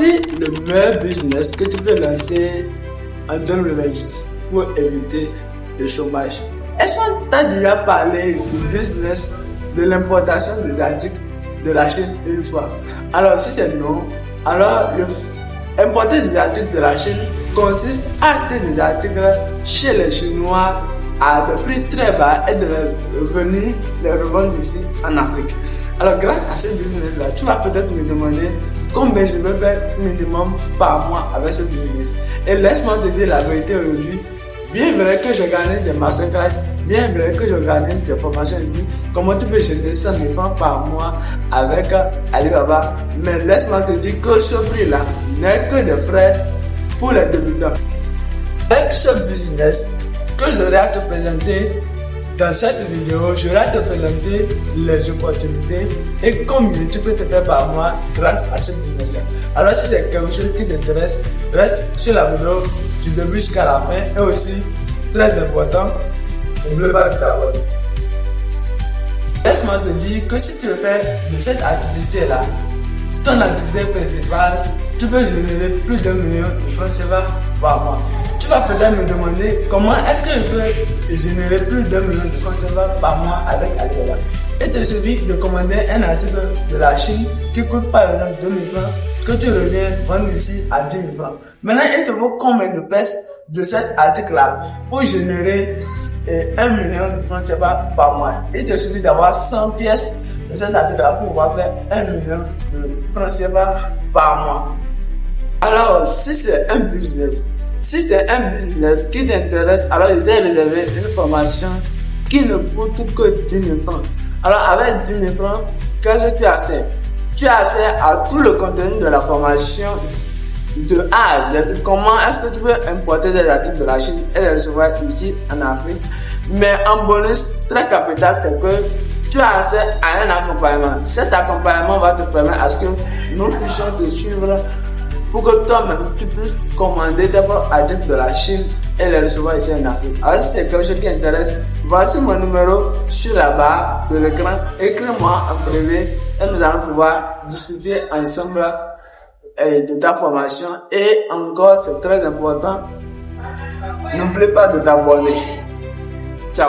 Voici le meilleur business que tu peux lancer en 2026 pour éviter le chômage. Est-ce qu'on t'a déjà parlé du business de l'importation des articles de la Chine une fois? Alors si c'est non, alors importer des articles de la Chine consiste à acheter des articles chez les Chinois à des prix très bas et de venir les revendre ici en Afrique. Alors grâce à ce business là, tu vas peut-être me demander combien je vais faire minimum par mois avec ce business. Et laisse-moi te dire la vérité aujourd'hui. Bien vrai que j'organise des masterclass, bien vrai que j'organise des formations ici, comment tu peux générer 100 000 francs par mois avec Alibaba. Mais laisse-moi te dire que ce prix-là n'est que des frais pour les débutants. Avec ce business que j'aurai à te présenter dans cette vidéo, je vais te présenter les opportunités et combien tu peux te faire par mois grâce à ce business. Alors si c'est quelque chose qui t'intéresse, reste sur la vidéo du début jusqu'à la fin et aussi, très important, n'oublie pas de t'abonner. Laisse-moi te dire que si tu veux faire de cette activité-là ton activité principale, tu peux générer plus de 1 million de francs CFA par mois. Tu vas peut-être me demander comment est-ce que je peux générer plus d'1 million de francs CFA par mois avec Alibaba. Il te suffit de commander un article de la Chine qui coûte par exemple 2 000 francs que tu reviens vendre ici à 10 000 francs. Maintenant, il te faut combien de pièces de cet article-là pour générer 1 million de francs CFA par mois. Il te suffit d'avoir 100 pièces de cet article-là pour pouvoir faire 1 million de francs CFA par mois. Alors, si c'est un business qui t'intéresse, alors je t'ai réservé une formation qui ne coûte que 10 000 francs. Alors, avec 10 000 francs, qu'est-ce que tu as accès? Tu as accès à tout le contenu de la formation de A à Z. Comment est-ce que tu peux importer des articles de la Chine et les recevoir ici en Afrique? Mais en bonus, très capital, c'est que tu as accès à un accompagnement. Cet accompagnement va te permettre à ce que nous puissions te suivre pour que toi-même tu puisses commander des articles de la Chine et les recevoir ici en Afrique. Alors si c'est quelque chose qui intéresse, voici mon numéro sur la barre de l'écran. Écris-moi en privé et nous allons pouvoir discuter ensemble de ta formation. Et encore, c'est très important, n'oublie pas de t'abonner.